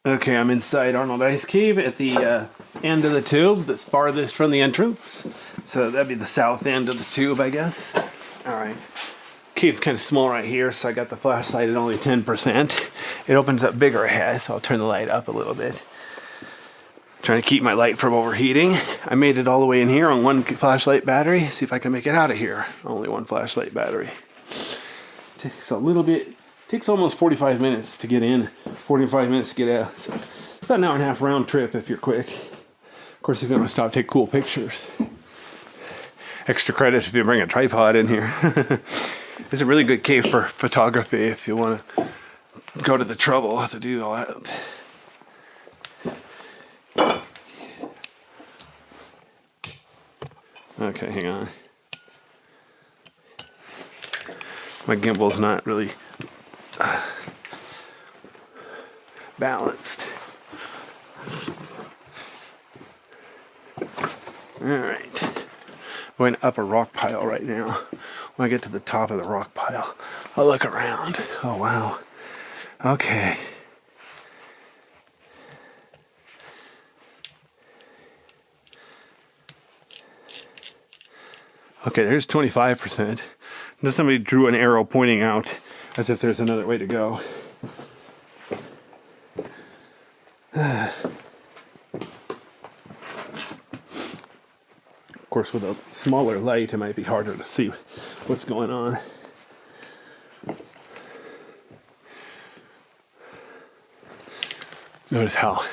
Okay, I'm inside Arnold Ice Cave at the end of the tube that's farthest from the entrance. So that'd be the south end of the tube, I guess. Alright. Cave's kind of small right here, so I got the flashlight at only 10%. It opens up bigger ahead, so I'll turn the light up a little bit. Trying to keep my light from overheating. I made it all the way in here on one flashlight battery. See if I can make it out of here. Only one flashlight battery. Takes a little bit. Takes almost 45 minutes to get in, 45 minutes to get out. So it's about an hour and a half round trip if you're quick. Of course, if you want to stop, take cool pictures. Extra credit if you bring a tripod in here. It's a really good cave for photography if you want to go to the trouble to do all that. Okay, hang on. My gimbal's not really balanced. Alright. I'm going up a rock pile right now. When I get to the top of the rock pile, I'll look around. Oh, wow. Okay. Okay, there's 25%. Now somebody drew an arrow pointing out as if there's another way to go. Of course, with a smaller light, it might be harder to see what's going on. Notice how,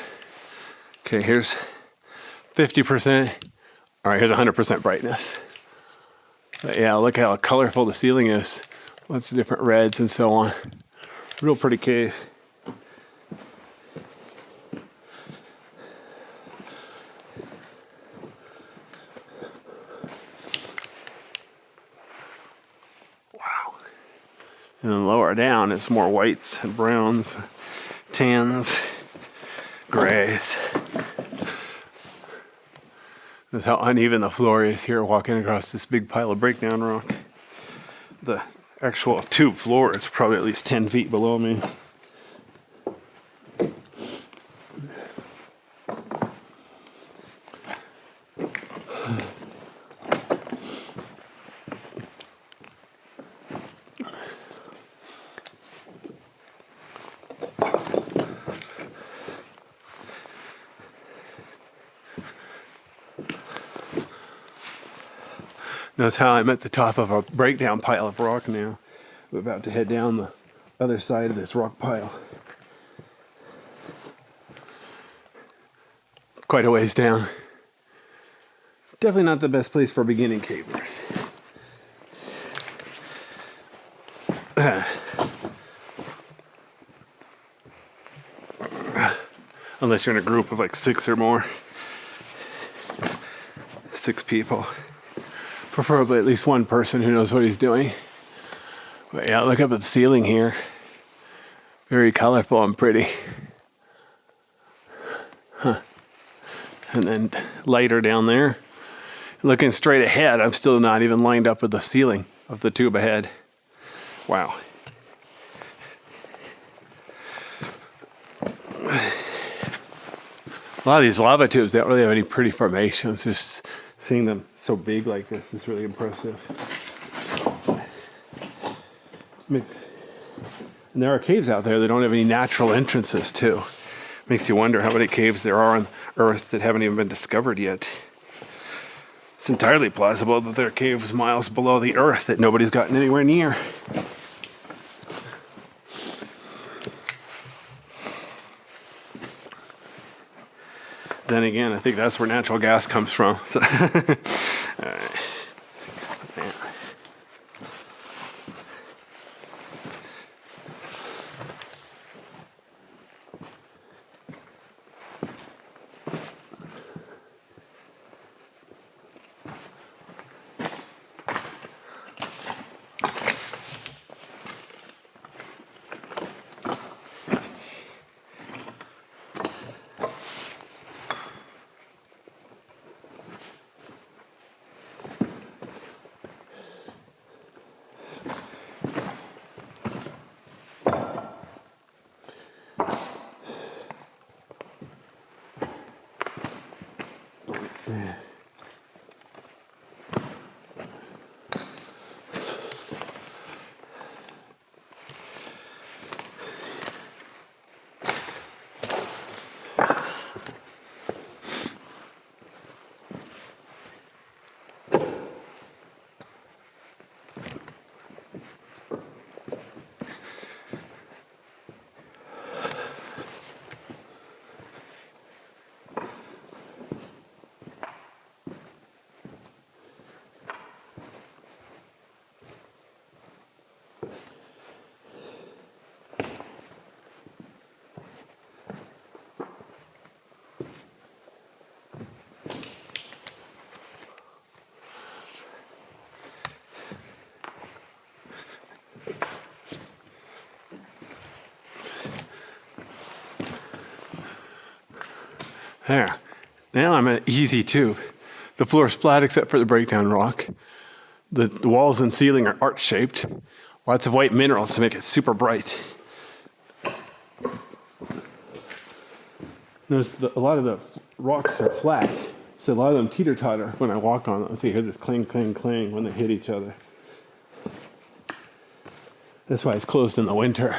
okay, here's 50%. All right, here's 100% brightness. But yeah, look how colorful the ceiling is. Lots of different reds and so on. Real pretty cave. Wow. And then lower down, it's more whites and browns, tans, grays. That's how uneven the floor is here walking across this big pile of breakdown rock. The actual tube floor is probably at least 10 feet below me. Notice how I'm at the top of a breakdown pile of rock now. We're about to head down the other side of this rock pile. Quite a ways down. Definitely not the best place for beginning cavers. Unless you're in a group of like 6 or more. 6 people. Preferably at least one person who knows what he's doing. But yeah, look up at the ceiling here. Very colorful and pretty. Huh. And then lighter down there. Looking straight ahead, I'm still not even lined up with the ceiling of the tube ahead. Wow. A lot of these lava tubes, they don't really have any pretty formations. Just seeing them so big like this is really impressive. And there are caves out there that don't have any natural entrances too. Makes you wonder how many caves there are on Earth that haven't even been discovered yet. It's entirely plausible that there are caves miles below the Earth that nobody's gotten anywhere near. Then again, I think that's where natural gas comes from. So all right. Man. There. Now I'm at easy tube. The floor is flat except for the breakdown rock. The walls and ceiling are arch-shaped. Lots of white minerals to make it super bright. Notice a lot of the rocks are flat, so a lot of them teeter-totter when I walk on them. So you hear this clang, clang, clang when they hit each other. That's why it's closed in the winter.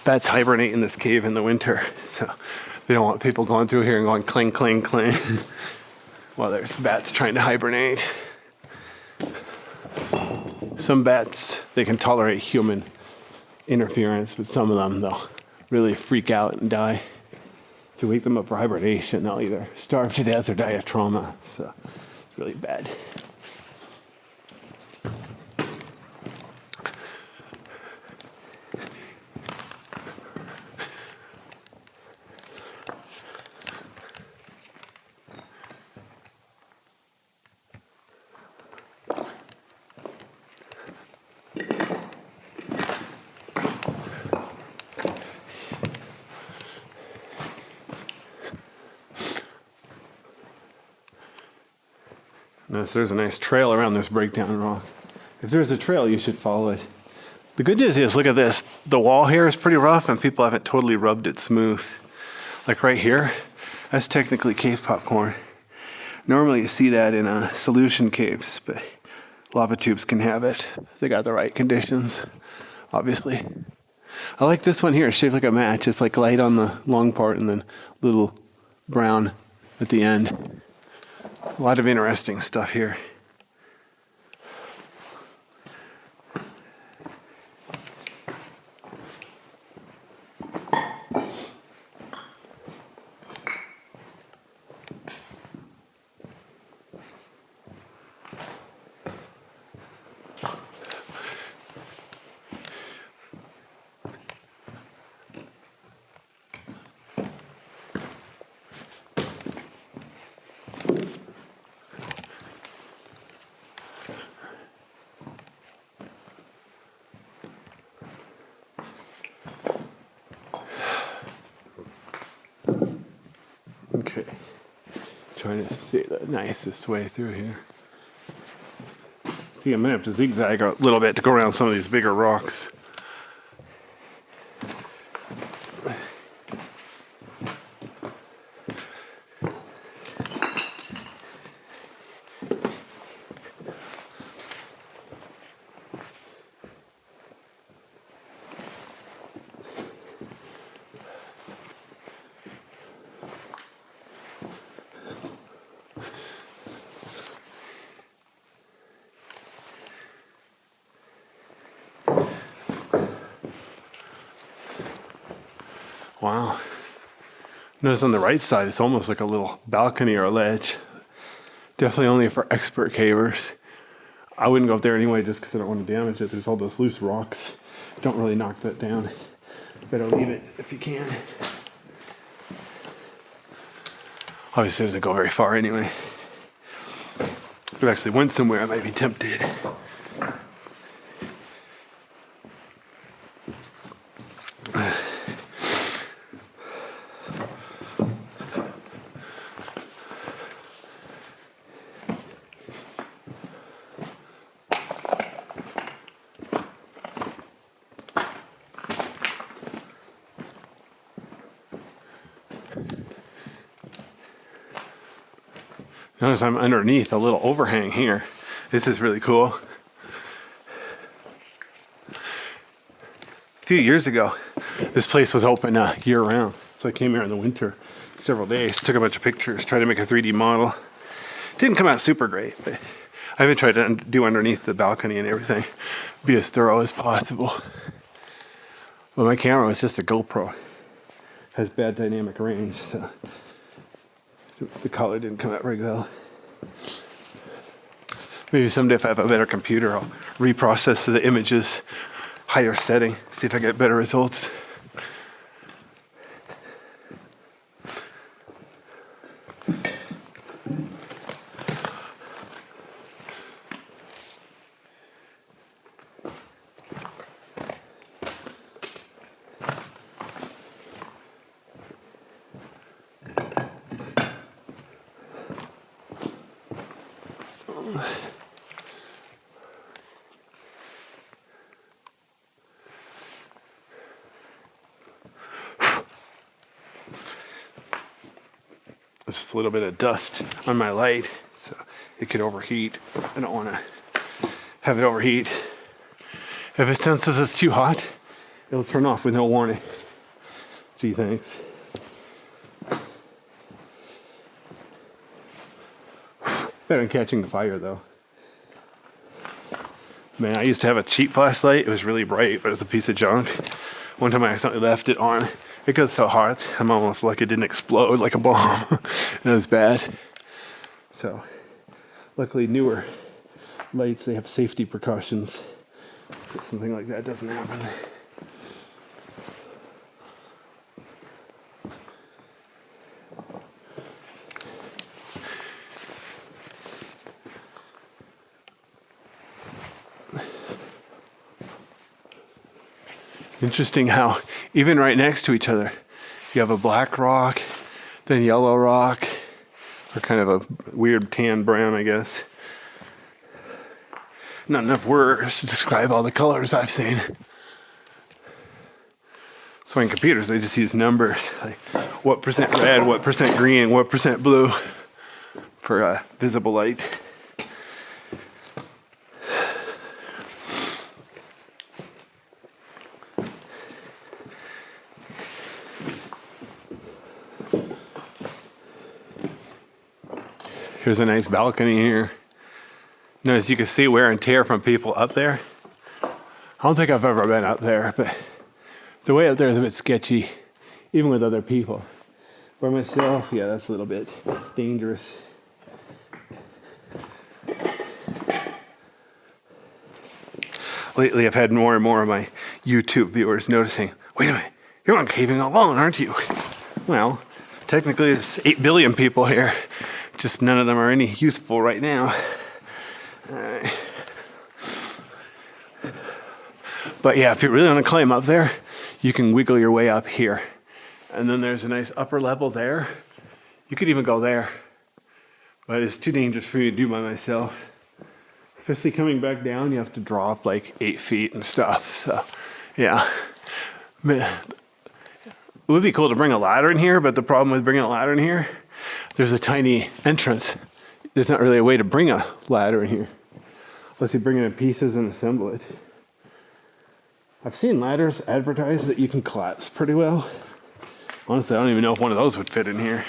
Bats hibernate in this cave in the winter, so they don't want people going through here and going clang, clang, clang while there's bats trying to hibernate. Some bats, they can tolerate human interference, but some of them, they'll really freak out and die. If you wake them up for hibernation, they'll either starve to death or die of trauma, so it's really bad. Notice there's a nice trail around this breakdown rock. If there's a trail, you should follow it. The good news is, look at this. The wall here is pretty rough and people haven't totally rubbed it smooth. Like right here, that's technically cave popcorn. Normally you see that in solution caves, but lava tubes can have it. They got the right conditions, obviously. I like this one here. It's shaped like a match. It's like light on the long part and then little brown at the end. A lot of interesting stuff here. Okay, trying to see the nicest way through here. See, I'm gonna have to zigzag a little bit to go around some of these bigger rocks. Wow. Notice on the right side, it's almost like a little balcony or a ledge. Definitely only for expert cavers. I wouldn't go up there anyway just because I don't want to damage it. There's all those loose rocks. Don't really knock that down. Better leave it if you can. Obviously, it doesn't go very far anyway. If it actually went somewhere, I might be tempted. Notice I'm underneath a little overhang here. This is really cool. A few years ago, this place was open year round. So I came here in the winter, several days, took a bunch of pictures, tried to make a 3D model. Didn't come out super great, but I even tried to do underneath the balcony and everything. Be as thorough as possible. But my camera was just a GoPro. Has bad dynamic range, so the color didn't come out very well. Maybe someday if I have a better computer, I'll reprocess the images, higher setting, see if I get better results. Just a little bit of dust on my light, so it could overheat. I don't want to have it overheat. If it senses it's too hot, it'll turn off with no warning. Gee, thanks. Better than catching the fire, though. Man, I used to have a cheap flashlight. It was really bright, but it was a piece of junk. One time I accidentally left it on. It got so hot, I'm almost like it didn't explode like a bomb. It was bad. So, luckily newer lights, they have safety precautions. So something like that doesn't happen. Interesting how even right next to each other, you have a black rock, then yellow rock, or kind of a weird tan brown, I guess. Not enough words to describe all the colors I've seen. So in computers, they just use numbers, like what percent red, what percent green, what percent blue for visible light. Here's a nice balcony here. Notice you can see wear and tear from people up there. I don't think I've ever been up there, but the way up there is a bit sketchy, even with other people. By myself, yeah, that's a little bit dangerous. Lately, I've had more and more of my YouTube viewers noticing, wait a minute, you're on caving alone, aren't you? Well, technically there's 8 billion people here. Just none of them are any useful right now. But yeah, if you really want to climb up there, you can wiggle your way up here. And then there's a nice upper level there. You could even go there. But it's too dangerous for me to do by myself. Especially coming back down, you have to drop like 8 feet and stuff. So, yeah. It would be cool to bring a ladder in here, but the problem with bringing a ladder in here, there's a tiny entrance. There's not really a way to bring a ladder in here. Unless you bring it in pieces and assemble it. I've seen ladders advertised that you can collapse pretty well. Honestly, I don't even know if one of those would fit in here.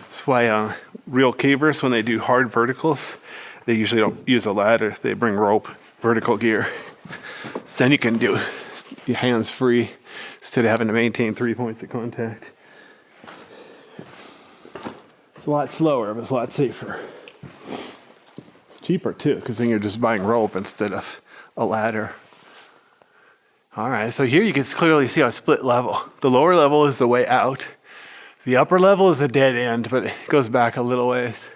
That's why real cavers, when they do hard verticals, they usually don't use a ladder. They bring rope, vertical gear. So then you can do your hands free instead of having to maintain 3 points of contact. It's a lot slower, but it's a lot safer. It's cheaper too, because then you're just buying rope instead of a ladder. All right, so here you can clearly see a split level. The lower level is the way out. The upper level is a dead end, but it goes back a little ways.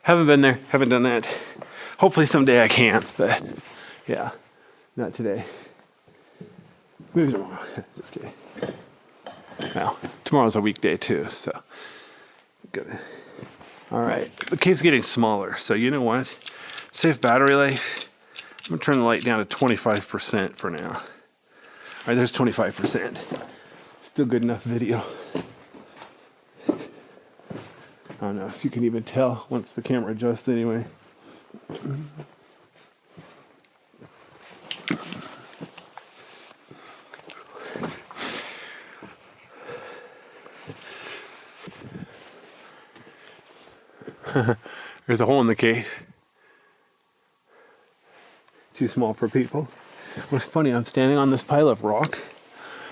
Haven't been there, haven't done that. Hopefully someday I can, but yeah, not today. Maybe tomorrow. Just kidding. Well, tomorrow's a weekday too, so good. All right, the cave's getting smaller, so you know what? Save battery life. I'm gonna turn the light down to 25% for now. All right, there's 25%. Still good enough video. don't know if you can even tell once the camera adjusts anyway. There's a hole in the cave. Too small for people. What's funny, I'm standing on this pile of rock.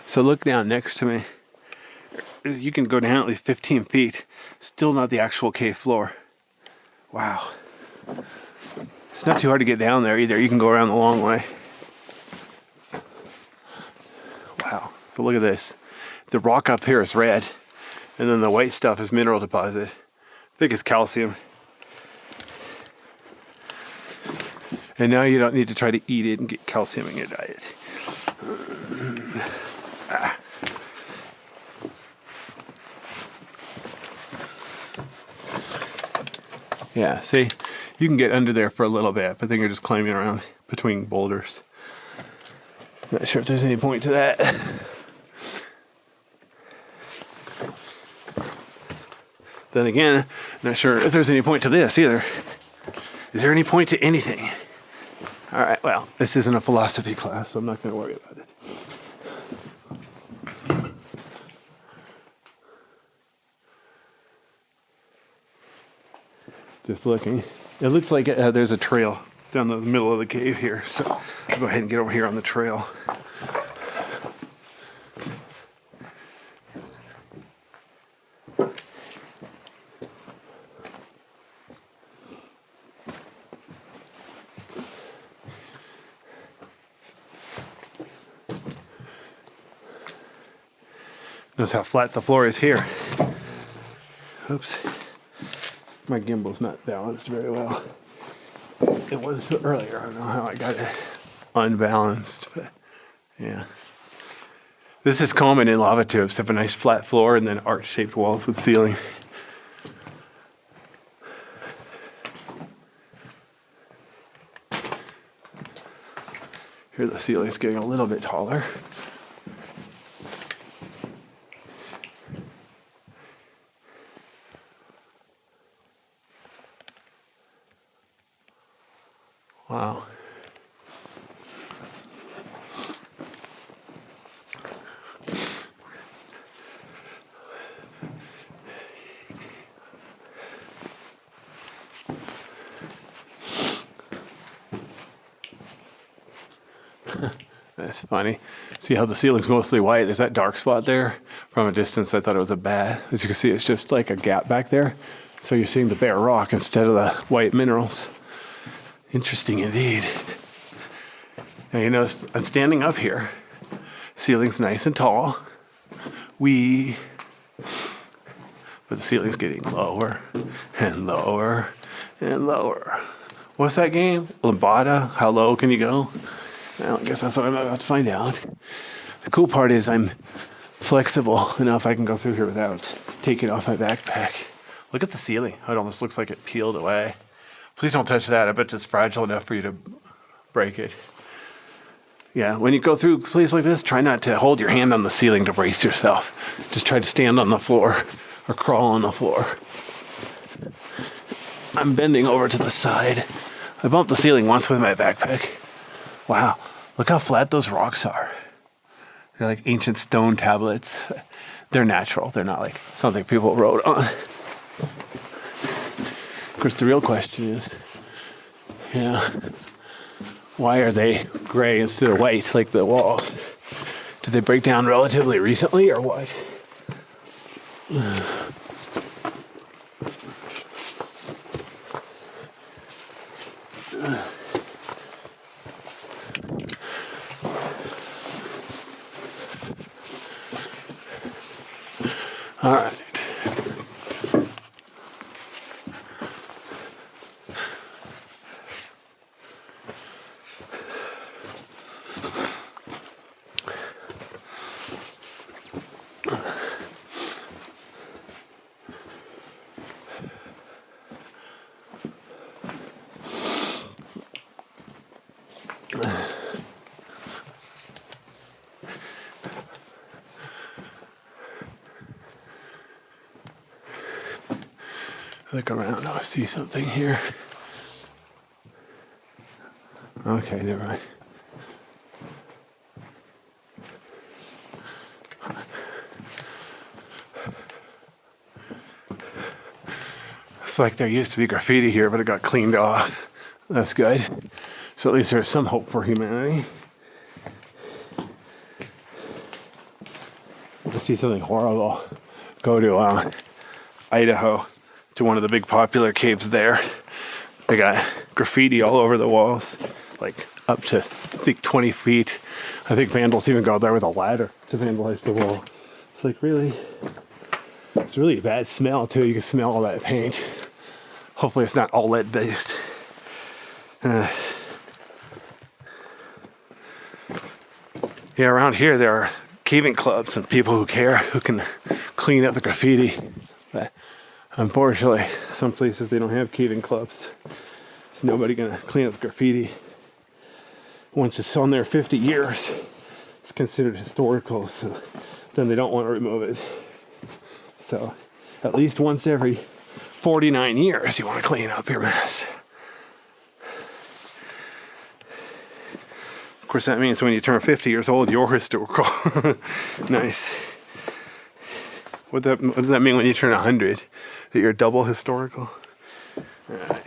So look down next to me. You can go down at least 15 feet. Still not the actual cave floor. Wow. It's not too hard to get down there either. You can go around the long way. Wow. So look at this. The rock up here is red. And then the white stuff is mineral deposit. I think it's calcium. And now you don't need to try to eat it and get calcium in your diet. Yeah, see, you can get under there for a little bit, but then you're just climbing around between boulders. Not sure if there's any point to that. Then again, not sure if there's any point to this either. Is there any point to anything? All right, well, this isn't a philosophy class, so I'm not going to worry about it. Just looking. It looks like there's a trail down the middle of the cave here, so I'll go ahead and get over here on the trail. Notice how flat the floor is here. Oops. My gimbal's not balanced very well. It was earlier. I don't know how I got it unbalanced, but yeah. This is common in lava tubes. Have a nice flat floor and then arch-shaped walls with ceiling. Here the ceiling's getting a little bit taller. Wow. That's funny. See how the ceiling's mostly white? There's that dark spot there. From a distance, I thought it was a bat. As you can see, it's just like a gap back there. So you're seeing the bare rock instead of the white minerals. Interesting indeed. Now you notice I'm standing up here. Ceiling's nice and tall. But the ceiling's getting lower and lower and lower. What's that game? Lambada? How low can you go? Well, I guess that's what I'm about to find out. The cool part is I'm flexible enough I can go through here without taking off my backpack. Look at the ceiling. It almost looks like it peeled away. Please don't touch that. I bet it's fragile enough for you to break it. Yeah, when you go through a place like this, try not to hold your hand on the ceiling to brace yourself. Just try to stand on the floor or crawl on the floor. I'm bending over to the side. I bumped the ceiling once with my backpack. Wow, look how flat those rocks are. They're like ancient stone tablets. They're natural. They're not like something people wrote on. Of course, the real question is, why are they gray instead of white like the walls? Did they break down relatively recently or what? All right. Look around. I see something here. Okay, never mind. It's like there used to be graffiti here, but it got cleaned off. That's good. So at least there's some hope for humanity. If you see something horrible, go to Idaho, to one of the big popular caves there. They got graffiti all over the walls, like up to, I think, 20 feet. I think vandals even go there with a ladder to vandalize the wall. It's like, really? It's really a bad smell, too. You can smell all that paint. Hopefully it's not all lead based. Yeah, around here there are caving clubs and people who care, who can clean up the graffiti. But unfortunately, some places they don't have caving clubs. There's nobody gonna clean up the graffiti. Once it's on there 50 years, it's considered historical, so then they don't want to remove it. So at least once every 49 years, you want to clean up your mess. Of course, that means when you turn 50 years old, you're historical. Nice. What does that mean when you turn 100? That you're double historical? All right.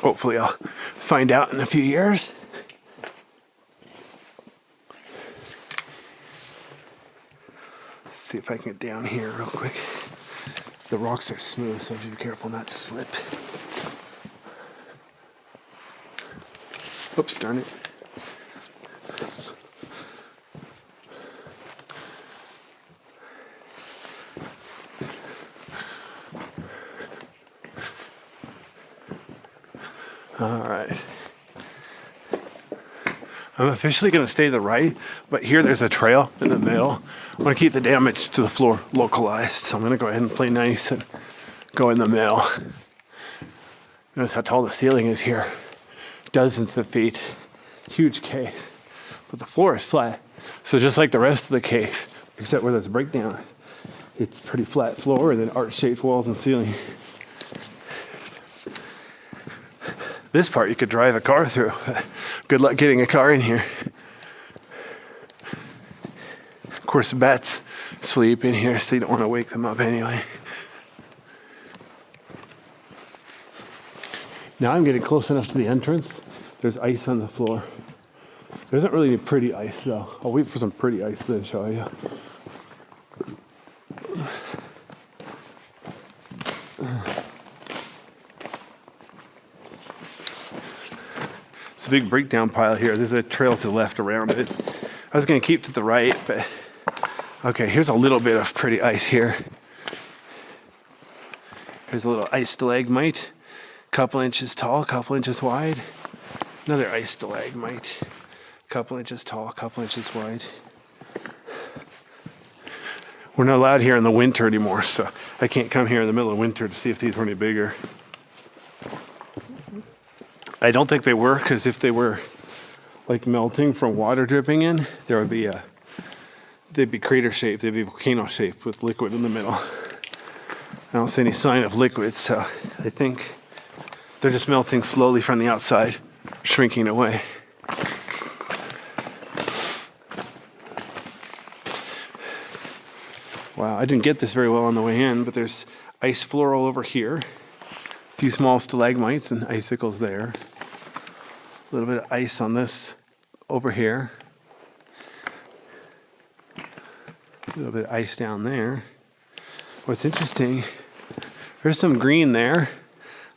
Hopefully I'll find out in a few years. Let's see if I can get down here real quick. The rocks are smooth, so be careful not to slip. Oops, darn it. All right. I'm officially going to stay to the right, but here there's a trail in the middle. I want to keep the damage to the floor localized, so I'm going to go ahead and play nice and go in the middle. Notice how tall the ceiling is here. Dozens of feet. Huge cave. But the floor is flat. So just like the rest of the cave, except where there's a breakdown, it's pretty flat floor and then arch-shaped walls and ceiling. This part you could drive a car through. Good luck getting a car in here. Of course, bats sleep in here, so you don't want to wake them up anyway. Now I'm getting close enough to the entrance. There's ice on the floor. There isn't really any pretty ice, though. I'll wait for some pretty ice then show you. It's a big breakdown pile here. There's a trail to the left around it. I was going to keep to the right, but okay, here's a little bit of pretty ice here. Here's a little ice stalagmite, couple inches tall, couple inches wide. Another ice stalagmite, couple inches tall, couple inches wide. We're not allowed here in the winter anymore, so I can't come here in the middle of winter to see if these were any bigger. I don't think they were, because if they were like melting from water dripping in, there would be they'd be crater shaped, they'd be volcano shaped with liquid in the middle. I don't see any sign of liquid, so I think they're just melting slowly from the outside, shrinking away. Wow, I didn't get this very well on the way in, but there's ice floor all over here. A few small stalagmites and icicles there. A little bit of ice on this over here. A little bit of ice down there. What's interesting, there's some green there.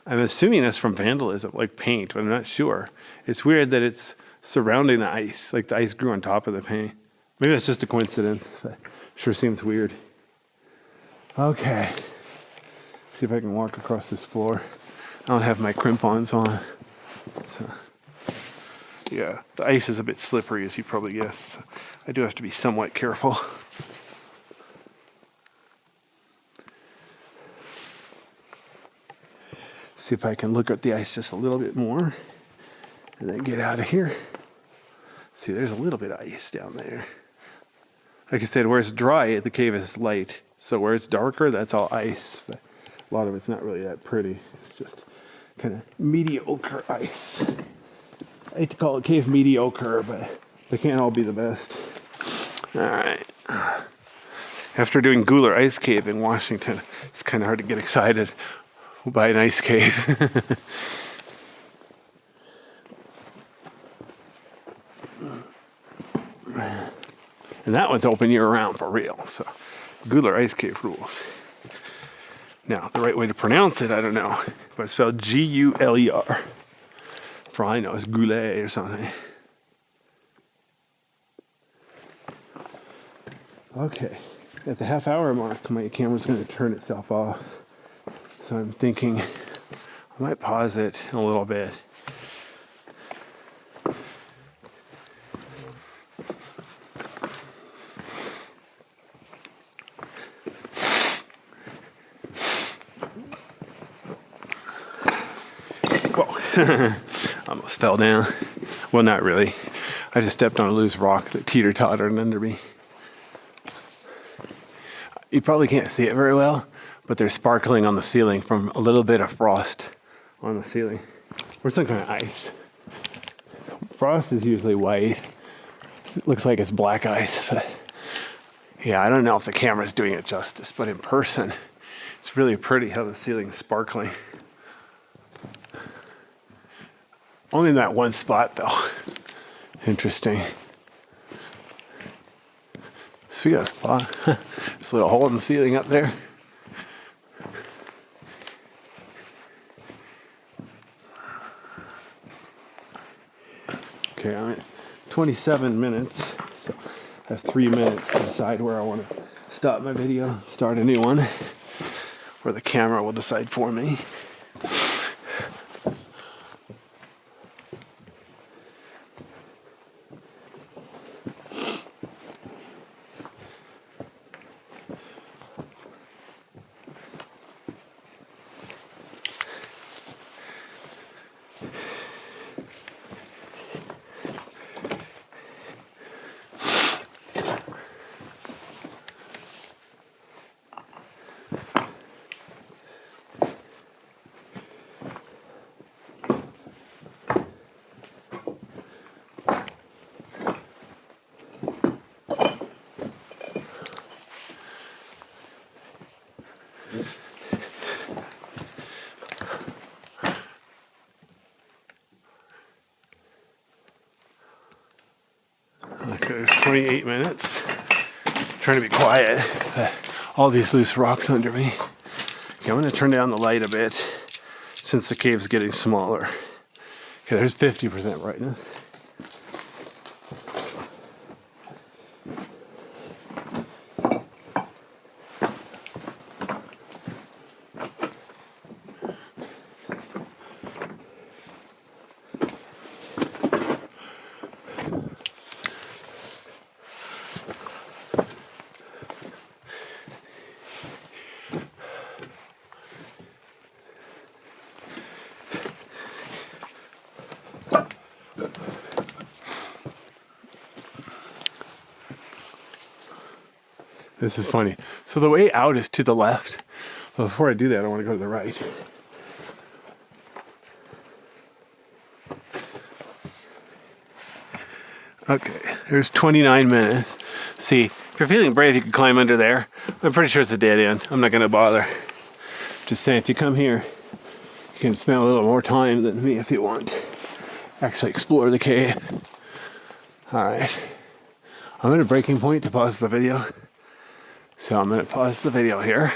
I'm assuming that's from vandalism, like paint, but I'm not sure. It's weird that it's surrounding the ice, like the ice grew on top of the paint. Maybe that's just a coincidence, but sure seems weird. Okay, see if I can walk across this floor. I don't have my crampons on, so yeah, the ice is a bit slippery, as you probably guessed. So I do have to be somewhat careful. See if I can look at the ice just a little bit more and then get out of here. See, there's a little bit of ice down there. Like I said, where it's dry, the cave is light. So where it's darker, that's all ice. But a lot of it's not really that pretty. It's just kind of mediocre ice. I hate to call it cave mediocre, but they can't all be the best. All right. After doing Gular Ice Cave in Washington, it's kind of hard to get excited by an ice cave. And that one's open year round for real. So Gular Ice Cave rules. Now, the right way to pronounce it, I don't know. But it's spelled G-U-L-E-R. For all I know, it's Goulet or something. Okay. At the half-hour mark, my camera's going to turn itself off. So I'm thinking I might pause it in a little bit. Whoa. Almost fell down. Well, not really. I just stepped on a loose rock that teeter-tottered under me. You probably can't see it very well, but there's sparkling on the ceiling from a little bit of frost on the ceiling. Or some kind of ice. Frost is usually white. It looks like it's black ice, but yeah, I don't know if the camera's doing it justice, but in person, it's really pretty how the ceiling's sparkling. Only in that one spot, though. Interesting. So we got a spot. Just a little hole in the ceiling up there. Okay, I'm at 27 minutes. So I have 3 minutes to decide where I want to stop my video, start a new one, or the camera will decide for me. Okay, there's 28 minutes. I'm trying to be quiet. All these loose rocks under me. Okay, I'm going to turn down the light a bit since the cave's getting smaller. Okay, there's 50% brightness. This is funny. So the way out is to the left. Well, before I do that, I want to go to the right. Okay, there's 29 minutes. See, if you're feeling brave, you can climb under there. I'm pretty sure it's a dead end. I'm not going to bother. Just saying, if you come here, you can spend a little more time than me if you want. Actually explore the cave. Alright. I'm at a breaking point to pause the video. So I'm going to pause the video here.